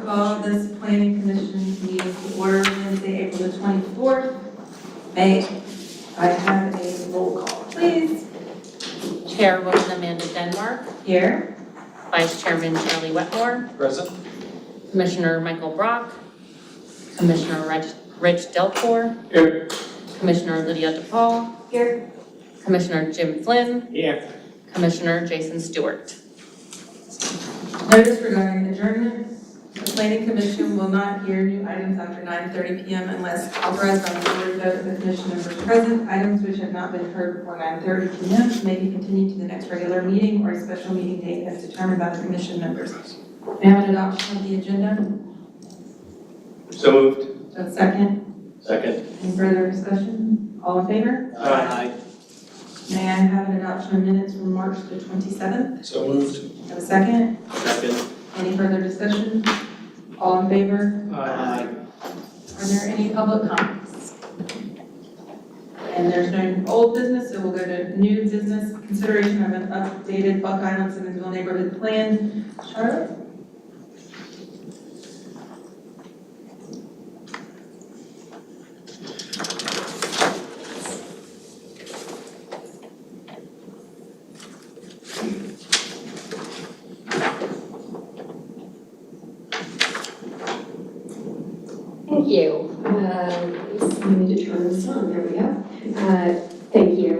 call this planning commission meeting to order Wednesday, April the 24th. May I have a roll call, please? Chairwoman Amanda Denmark, Here. Vice Chairman Charlie Wetmore, Present. Commissioner Michael Brock, Commissioner Rich Delcor, Here. Commissioner Lydia DePaul, Here. Commissioner Jim Flynn, Here. Commissioner Jason Stewart. Notice regarding adjournment. The planning commission will not hear new items after 9:30 p.m. unless authorized by majority vote of the commission members present. Items which have not been heard before 9:30 p.m. may be continued to the next regular meeting or a special meeting date as determined by the commission members. May I have an adoption of the agenda? So moved. So second. Second. Any further discussion? All in favor? Aye. May I have an adoption of minutes from March the 27th? So moved. Have a second? Second. Any further discussion? All in favor? Aye. Are there any public comments? And there's no old business, so we'll go to new business. Consideration of an updated Buck Island Simmonsville neighborhood plan. Charlotte? Thank you. I need to turn this on. There we go. Thank you.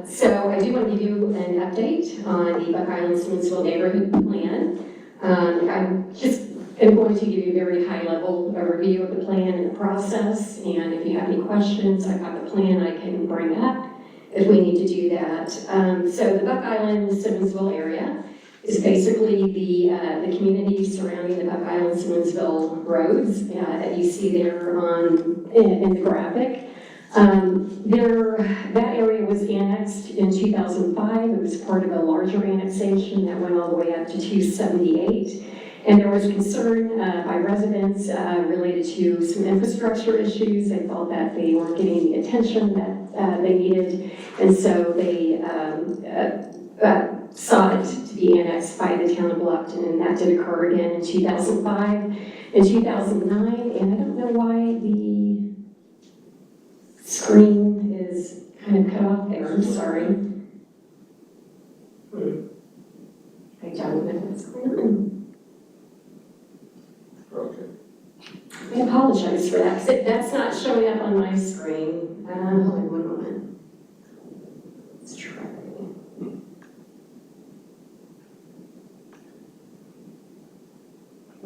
So I do want to give you an update on the Buck Island Simmonsville neighborhood plan. I'm just going to give you a very high-level overview of the plan and the process. And if you have any questions, I've got the plan I can bring up if we need to do that. So the Buck Island Simmonsville area is basically the community surrounding the Buck Island Simmonsville roads that you see there in the graphic. That area was annexed in 2005. It was part of a larger annexation that went all the way up to 278. And there was concern by residents related to some infrastructure issues. They felt that they weren't getting the attention that they needed. And so they sought to be annexed by the town of Bluffton, and that did occur again in 2005 and 2009. And I don't know why the screen is kind of cut off there. I'm sorry. I don't know what's going on. Okay. I apologize for that, because that's not showing up on my screen. Hold on one moment. Let's try.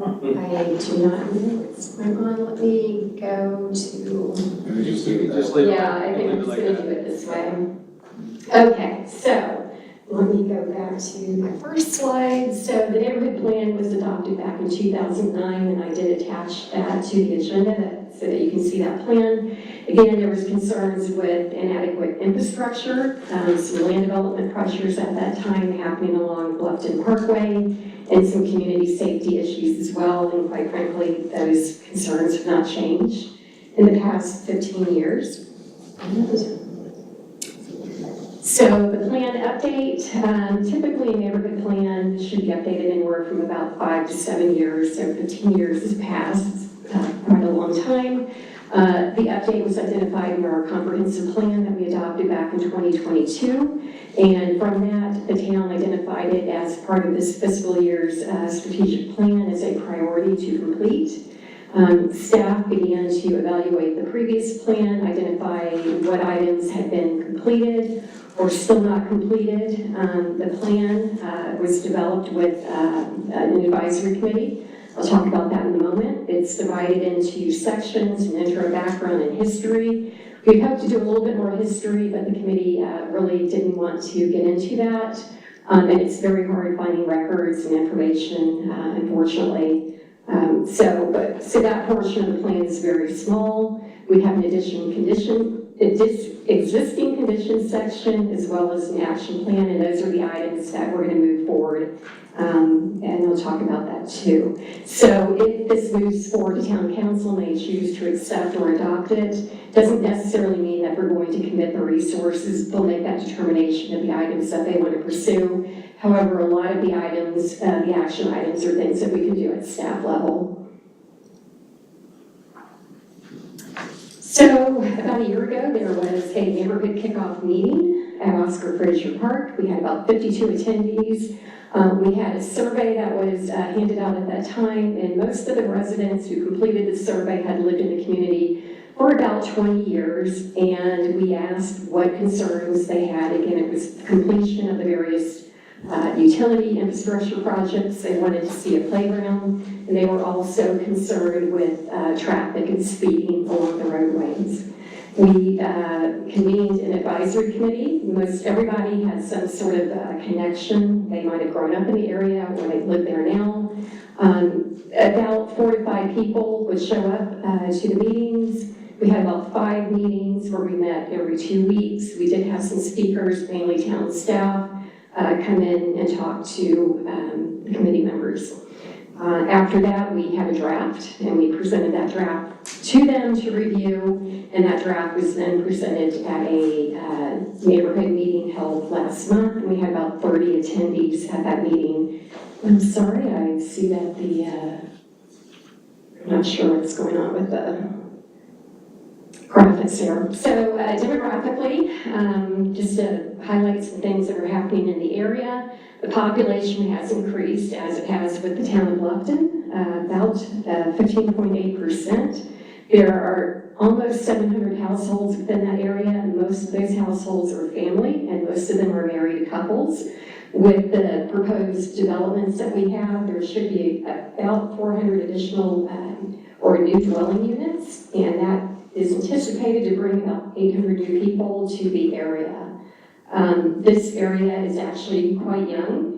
I do not know what's going on. Let me go to, Just leave it. yeah, I think I'm just gonna do it this way. Okay, so let me go back to my first slide. So the neighborhood plan was adopted back in 2009, and I did attach that to the agenda so that you can see that plan. Again, there was concerns with inadequate infrastructure, some land development pressures at that time happening along Bluffton Parkway, and some community safety issues as well. And quite frankly, those concerns have not changed in the past 15 years. So the plan update, typically a neighborhood plan should be updated anywhere from about 5 to 7 years. So 15 years has passed, quite a long time. The update was identified in our comprehensive plan that we adopted back in 2022. And from that, the town identified it as part of this fiscal year's strategic plan as a priority to complete. Staff began to evaluate the previous plan, identify what items had been completed or still not completed. The plan was developed with an advisory committee. I'll talk about that in a moment. It's divided into sections, an intro, background, and history. We hoped to do a little bit more history, but the committee really didn't want to get into that. And it's very hard finding records and information, unfortunately. So that portion of the plan is very small. We have an existing condition section as well as an action plan, and those are the items that we're going to move forward. And I'll talk about that too. So if this moves forward to town council and they choose to accept or adopt it, doesn't necessarily mean that we're going to commit the resources. They'll make that determination of the items that they want to pursue. However, a lot of the items, the action items, are things that we can do at staff level. So about a year ago, there was a neighborhood kickoff meeting at Oscar Frazier Park. We had about 52 attendees. We had a survey that was handed out at that time, and most of the residents who completed the survey had lived in the community for about 20 years, and we asked what concerns they had. Again, it was completion of the various utility infrastructure projects. They wanted to see a playground, and they were also concerned with traffic and speeding along the roadways. We convened an advisory committee. Most everybody had some sort of connection. They might have grown up in the area or they live there now. About 4 to 5 people would show up to the meetings. We had about 5 meetings where we met every 2 weeks. We did have some speakers, mainly town staff, come in and talk to the committee members. After that, we had a draft, and we presented that draft to them to review, and that draft was then presented at a neighborhood meeting held last month, and we had about 30 attendees at that meeting. I'm sorry, I see that I'm not sure what's going on with the graphics here. So demographically, just to highlight some things that are happening in the area, the population has increased as it has with the town of Bluffton, about 15.8%. There are almost 700 households within that area, and most of those households are family, and most of them are married couples. With the proposed developments that we have, there should be about 400 additional or new dwelling units, and that is anticipated to bring about 800 new people to the area. This area is actually quite young.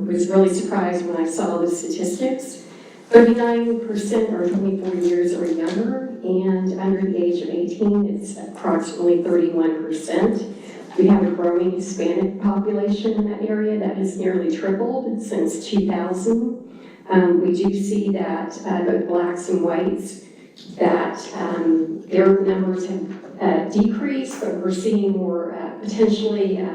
Was really surprised when I saw the statistics. 39% are 24 years or younger, and under the age of 18, it's approximately 31%. We have a growing Hispanic population in that area that has nearly tripled since 2000. We do see that both blacks and whites, that their numbers have decreased, but we're seeing more potentially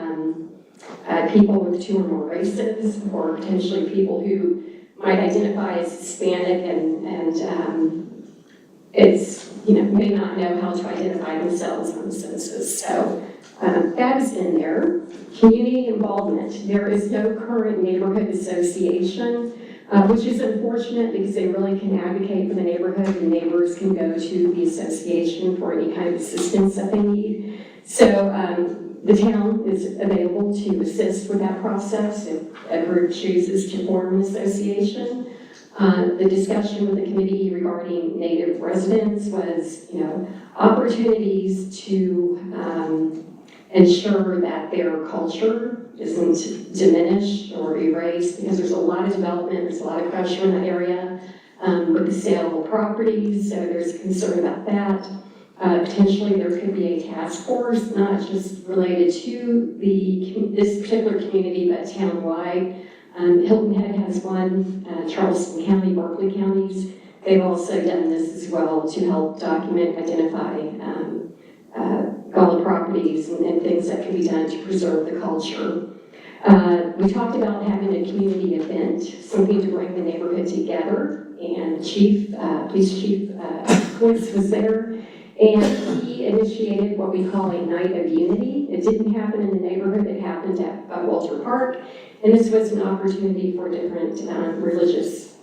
people with 2 or more races, or potentially people who might identify as Hispanic and it's, may not know how to identify themselves on the census. So that is in there. Community involvement. There is no current neighborhood association, which is unfortunate because they really can advocate for the neighborhood, and neighbors can go to the association for any kind of assistance that they need. So the town is available to assist with that process if a group chooses to form an association. The discussion with the committee regarding Native residents was, opportunities to ensure that their culture isn't diminished or erased, because there's a lot of development, there's a lot of pressure in that area with the sale of properties, so there's concern about that. Potentially there could be a task force, not just related to this particular community, but town-wide. Hilton Head has one, Charleston County, Berkeley counties. They've also done this as well to help document, identify gullah properties and things that can be done to preserve the culture. We talked about having a community event, something to bring the neighborhood together, and Police Chief Quince was there, and he initiated what we call a night of unity. It didn't happen in the neighborhood, it happened at Walter Park, and this was an opportunity for different religious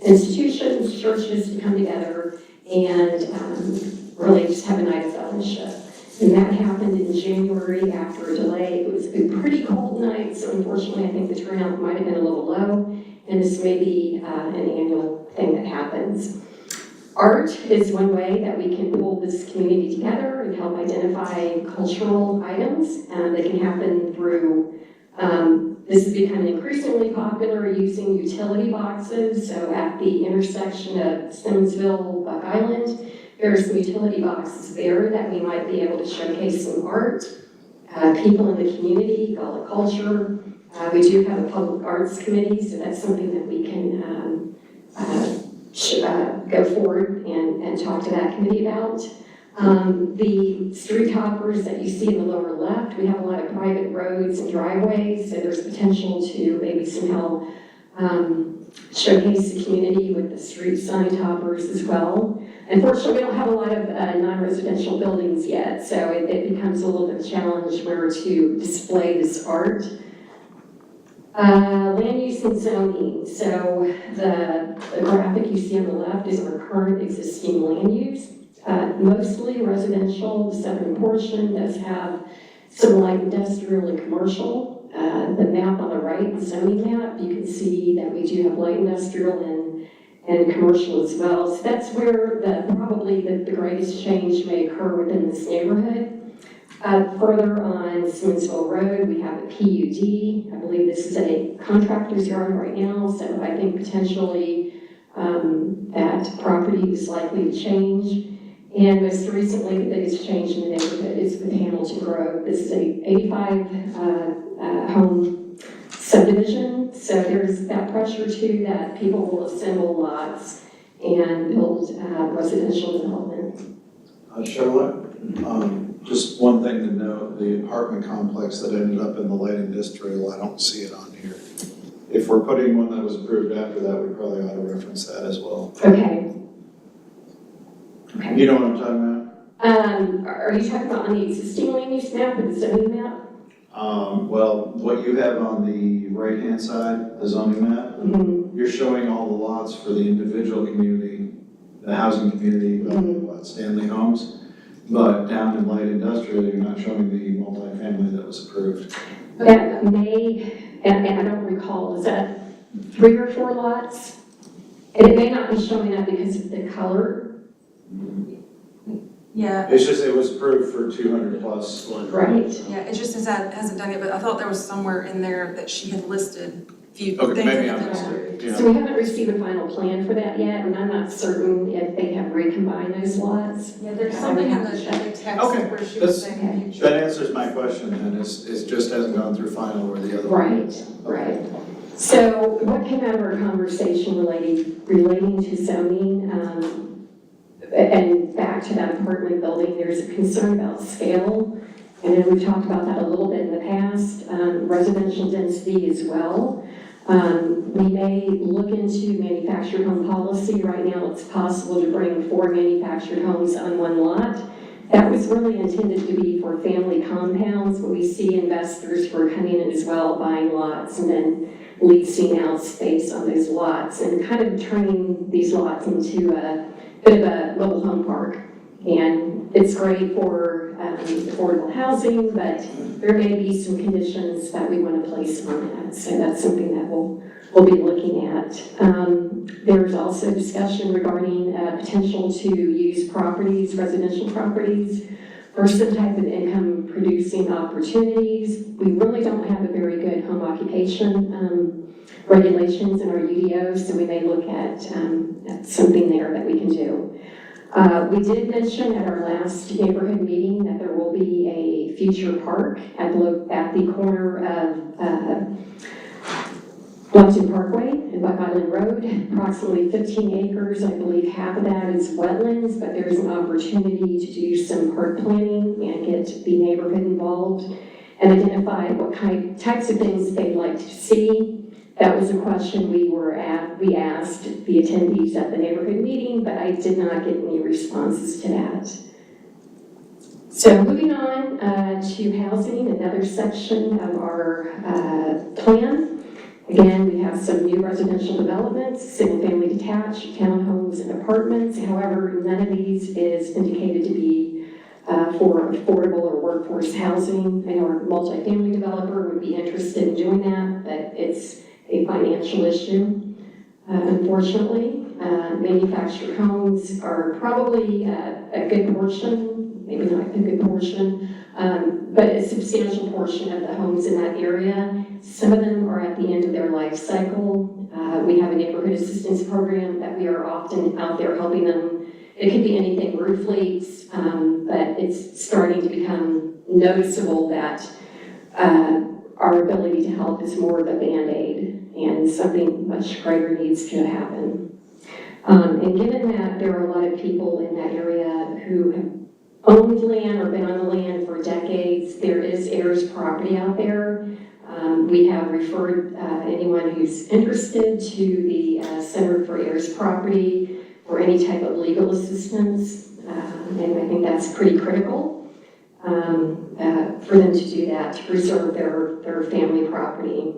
institutions, churches to come together and really just have a night of fellowship. And that happened in January after a delay. It was a pretty cold night, so unfortunately I think the turnout might have been a little low, and this may be an annual thing that happens. Art is one way that we can pull this community together and help identify cultural items. They can happen through, this is becoming increasingly popular, using utility boxes. So at the intersection of Simmonsville, Buck Island, there are some utility boxes there that we might be able to showcase some art, people in the community, gullah culture. We do have a public arts committee, so that's something that we can go forward and talk to that committee about. The street hoppers that you see in the lower left, we have a lot of private roads and driveways, so there's potential to maybe somehow showcase the community with the street sign toppers as well. Unfortunately, we don't have a lot of non-residential buildings yet, so it becomes a little bit of a challenge where to display this art. Land use and zoning. So the graphic you see on the left is our current existing land use. Mostly residential. The southern portion does have some light industrial and commercial. The map on the right, the zoning map, you can see that we do have light industrial and commercial as well. So that's where probably the greatest change may occur within this neighborhood. Further on Simmonsville Road, we have a PUD. I believe this is a contractor's yard right now, so I think potentially that property is likely to change. And most recently, the biggest change in the neighborhood is with Hamilton Grove. This is a 85 home subdivision, so there's that pressure too that people will assemble lots and build residential development. Charlotte, just one thing to note, the apartment complex that ended up in the light industrial, I don't see it on here. If we're putting one that was approved after that, we probably ought to reference that as well. Okay. You know what I'm talking about? Are you talking about on the existing land use map or the zoning map? Well, what you have on the right-hand side, the zoning map, you're showing all the lots for the individual community, the housing community, Stanley Homes. But down in light industrial, you're not showing the multifamily that was approved. That may, and I don't recall, is that 3 or 4 lots? And it may not be showing up because of the color. Yeah, It's just, it was approved for 200 plus. Right. yeah, it just hasn't done it, but I thought there was somewhere in there that she had listed a few Okay, things. maybe that I had missed been it. Yeah. So we haven't received a final plan for that yet, and I'm not certain if they have recombined those lots. Yeah, there's something in the text Okay, where she that's- was saying future. That answers my question then, it just hasn't gone through final or the other one. Right. So what came out of our conversation relating to zoning, and back to that apartment building, there's a concern about scale. And then we've talked about that a little bit in the past, residential density as well. We may look into manufactured home policy. Right now, it's possible to bring 4 manufactured homes on one lot. That was really intended to be for family compounds, but we see investors who are coming in as well, buying lots and then leasing out space on those lots and kind of turning these lots into a bit of a mobile home park. And it's great for affordable housing, but there may be some conditions that we want to place on that. So that's something that we'll be looking at. There's also discussion regarding potential to use properties, residential properties, for some type of income producing opportunities. We really don't have a very good home occupation regulations in our UDO, so we may look at something there that we can do. We did mention at our last neighborhood meeting that there will be a future park at the corner of Bluffton Parkway and Buck Island Road, approximately 15 acres. I believe half of that is wetlands, but there's an opportunity to do some park planning and get the neighborhood involved and identify what types of things they'd like to see. That was a question we asked the attendees at the neighborhood meeting, but I did not get any responses to that. So moving on to housing, another section of our plan. Again, we have some new residential developments, single-family detached, townhomes, and apartments. However, none of these is indicated to be for affordable or workforce housing. I know our multifamily developer would be interested in doing that, but it's a financial issue. Unfortunately, manufactured homes are probably a good portion, maybe not a good portion, but a substantial portion of the homes in that area. Some of them are at the end of their life cycle. We have a neighborhood assistance program that we are often out there helping them. It could be anything, roof leaks, but it's starting to become noticeable that our ability to help is more of a Band-Aid, and something much greater needs to happen. And given that there are a lot of people in that area who have owned land or been on the land for decades, there is heirs property out there. We have referred anyone who's interested to the Center for Heirs Property for any type of legal assistance, and I think that's pretty critical for them to do that, to preserve their family property.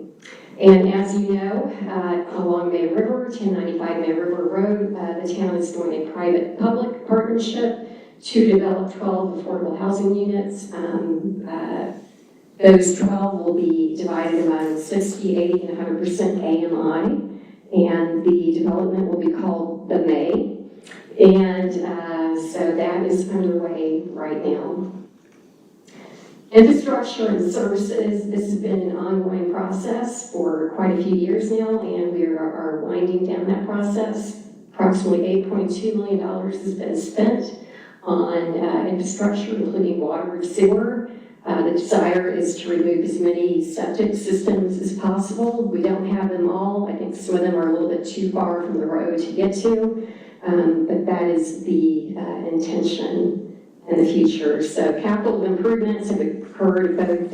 And as you know, along May River, 1095 May River Road, the town is doing a private-public partnership to develop 12 affordable housing units. Those 12 will be divided among 60, 80, and 100% AMI, and the development will be called the May. And so that is underway right now. Infrastructure and services, this has been an ongoing process for quite a few years now, and we are winding down that process. Approximately $8.2 million has been spent on infrastructure, including water and sewer. The desire is to remove as many septic systems as possible. We don't have them all. I think some of them are a little bit too far from the road to get to, but that is the intention in the future. So capital improvements have occurred both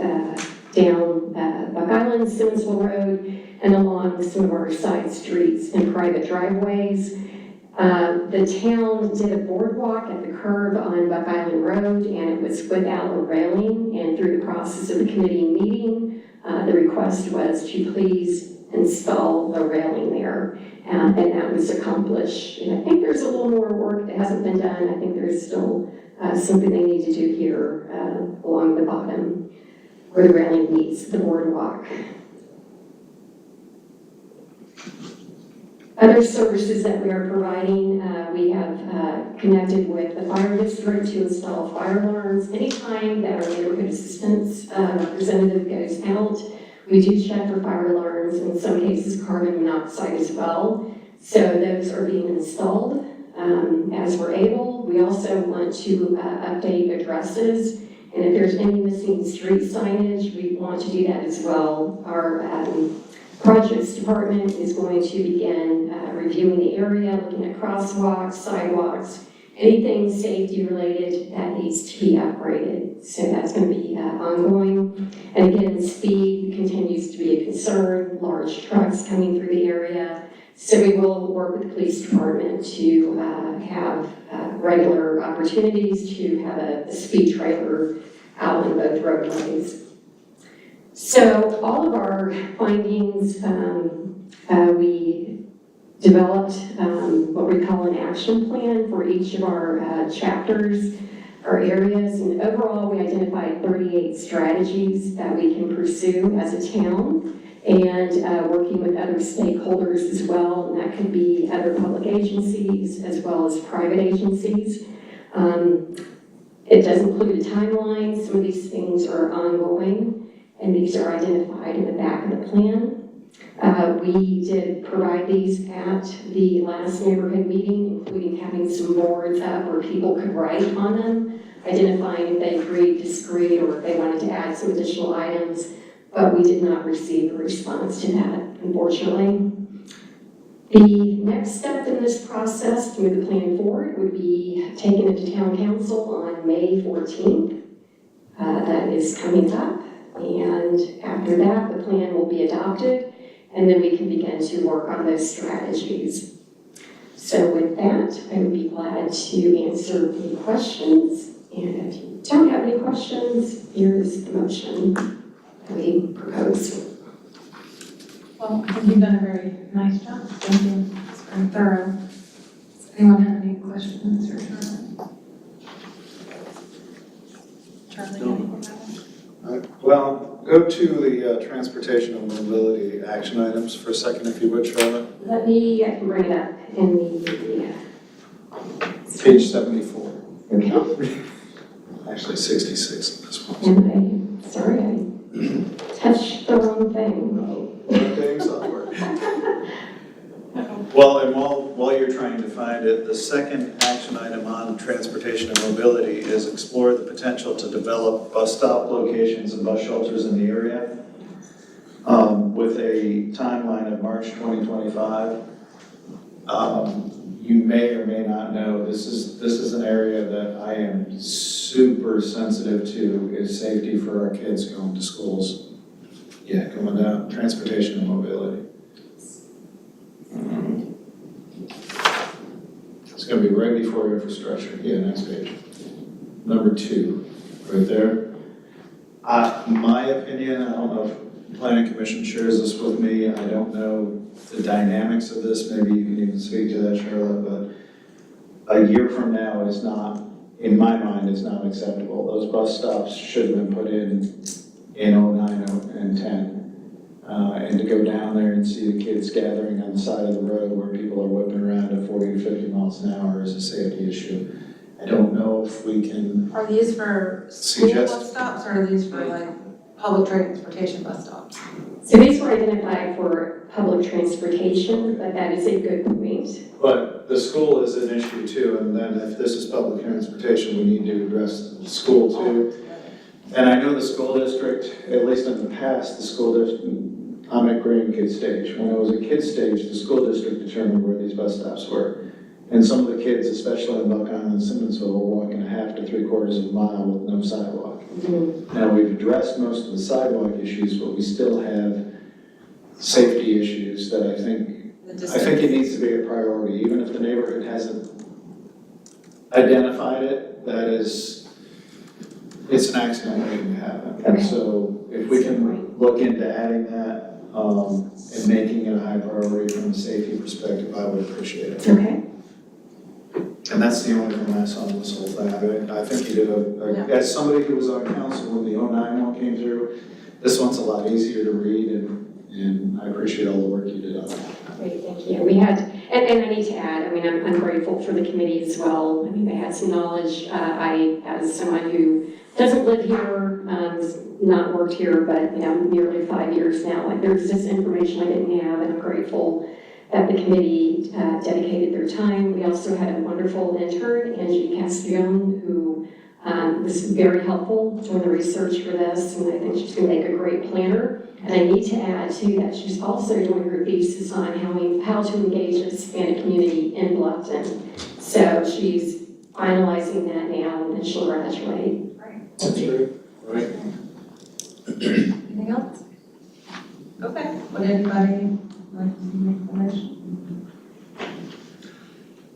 down Buck Island, Simmonsville Road, and along some of our side streets and private driveways. The town did a boardwalk at the curve on Buck Island Road, and it was without a railing. And through the process of the committee meeting, the request was to please install a railing there, and that was accomplished. And I think there's a little more work that hasn't been done. I think there's still something they need to do here along the bottom where the railing meets the boardwalk. Other services that we are providing, we have connected with the fire district to install fire alarms. Anytime that our neighborhood assistance representative goes out, we do check for fire alarms, in some cases carbon monoxide as well. So those are being installed as we're able. We also want to update addresses, and if there's any missing street signage, we want to do that as well. Our projects department is going to begin reviewing the area, looking at crosswalks, sidewalks, anything safety related that needs to be upgraded. So that's going to be ongoing. And again, speed continues to be a concern, large trucks coming through the area. So we will work with the police department to have regular opportunities to have a speed trailer out on both roadways. So all of our findings, we developed what we call an action plan for each of our chapters or areas. And overall, we identified 38 strategies that we can pursue as a town, and working with other stakeholders as well. And that could be other public agencies as well as private agencies. It does include a timeline. Some of these things are ongoing, and these are identified in the back of the plan. We did provide these at the last neighborhood meeting, including having some boards up where people could write on them, identifying if they agreed, disagreed, or if they wanted to add some additional items, but we did not receive a response to that, unfortunately. The next step in this process to move the plan forward would be taking it to town council on May 14th. That is coming up. And after that, the plan will be adopted, and then we can begin to work on those strategies. So with that, I would be glad to answer any questions. And if you don't have any questions, here is the motion that we propose. Well, I think you've done a very nice job. Thank you. It's very thorough. Does anyone have any questions for Charlie? Charlie, No. anything about it? Well, go to the transportation and mobility action items for a second, if you would, Charlotte. I can bring it up in the Page 74. okay. Actually, 66 in this one. And sorry, I touched the wrong thing. Updating software. Well, and while you're trying to find it, the second action item on transportation and mobility is explore the potential to develop bus stop locations and bus shelters in the area with a timeline of March 2025. You may or may not know, this is an area that I am super sensitive to, is safety for our kids going to schools. Yeah, coming down, transportation and mobility. It's gonna be right before infrastructure, yeah, next page. Number 2, right there. My opinion, I don't know if planning commission shares this with me, I don't know the dynamics of this, maybe you can even speak to that, Charlotte, but a year from now is not, in my mind, is not acceptable. Those bus stops should have been put in 09 and 10. And to go down there and see the kids gathering on the side of the road where people are whipping around at 40 to 50 miles an hour is a safety issue. I don't know if we can Are these for school suggest. bus stops, or are these for like public transportation bus stops? So these were identified for public transportation, but that is a good point. But the school is an issue too, and then if this is public transportation, we need to address the school too. And I know the school district, at least in the past, the school district, I'm at Green Kid Stage. When it was a kid stage, the school district determined where these bus stops were. And some of the kids, especially in Buck Island and Simmonsville, were walking a half to 3/4 of a mile with no sidewalk. Now, we've addressed most of the sidewalk issues, but we still have safety issues that I think it needs to be a priority, even if the neighborhood hasn't identified it, that is, it's an accident waiting to happen. Okay. So if we can look into adding that, and making it a high priority from a safety perspective, I would appreciate it. Okay. And that's the only thing I saw in this whole thing. I think you did as somebody who was on council when the 09 one came through, this one's a lot easier to read, and I appreciate all the work you did on it. Great, thank you. We had, and I need to add, I mean, I'm grateful for the committee as well. I mean, they had some knowledge. I, as someone who doesn't live here, has not worked here, but, you know, nearly 5 years now, like there's just information I didn't have, and I'm grateful that the committee dedicated their time. We also had a wonderful intern, Angie Castellon, who was very helpful doing the research for this, and I think she's going to make a great planner. And I need to add, too, that she's also doing her thesis on how to engage the Hispanic community in Bluffton. So she's finalizing that now, and she'll graduate. That's great. Right. Anything else? Okay, would anybody like to make the motion?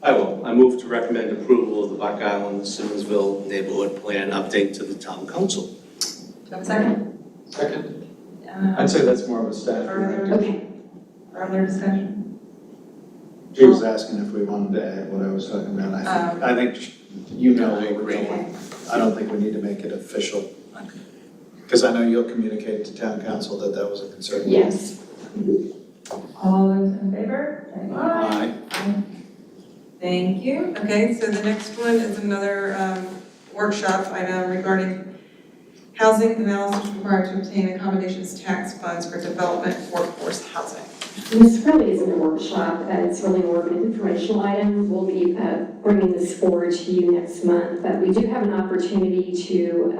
I will. I move to recommend approval of the Buck Island Simmonsville Neighborhood Plan update to the town council. Do you have a second? Second. I'd say that's more of a staff. Okay. Discussion? She was asking if we wanted to add what I was talking about. I think you know what we're doing. I don't think we need to make it official. Because I know you'll communicate to town council that that was a concern. Yes. All those in favor? Say Aye. Thank you. Okay, so the next one is another workshop item regarding housing analysis required to obtain accommodations tax funds for development workforce housing. This really isn't a workshop, it's really more of an informational item. We'll be bringing this forward to you next month, but we do have an opportunity to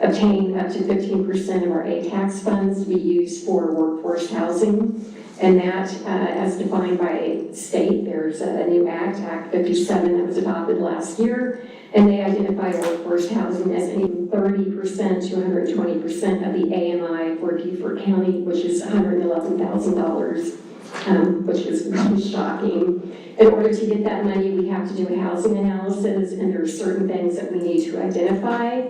obtain up to 15% of our ATAX funds to be used for workforce housing. And that, as defined by state, there's a new act, Act 57, that was adopted last year, and they identify workforce housing as any 30% to 120% of the AMI for Beaufort County, which is $111,000, which is shocking. In order to get that money, we have to do a housing analysis, and there are certain things that we need to identify,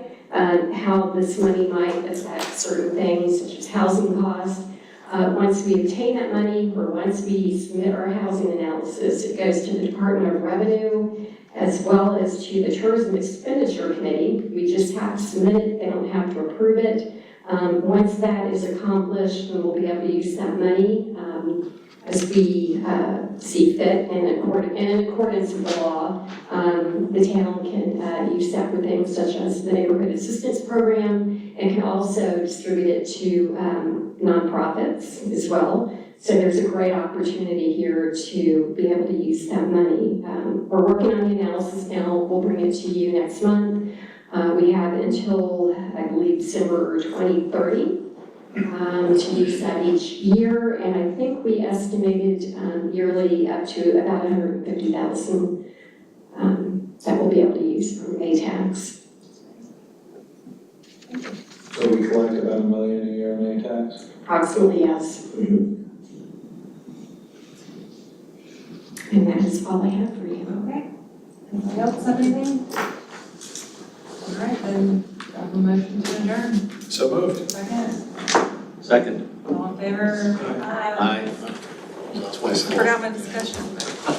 how this money might affect certain things, such as housing costs. Once we obtain that money, or once we submit our housing analysis, it goes to the Department of Revenue, as well as to the Tourism Expenditure Committee. We just have to submit it, they don't have to approve it. Once that is accomplished, then we'll be able to use that money as we see fit, and in accordance with the law. The town can use that for things such as the Neighborhood Assistance Program, and can also distribute it to nonprofits as well. So there's a great opportunity here to be able to use that money. We're working on the analysis now. We'll bring it to you next month. We have until, I believe, December 2030 to use that each year. And I think we estimated yearly up to about $150,000 that we'll be able to use from ATAX. So we collect about $1 million a year in ATAX? Approximately, yes. And that is all I have for you. Okay. Anybody else have anything? All right, then, I have a motion to adjourn. So moved. Second. Second. All in favor? Aye. I forgot my discussion, but.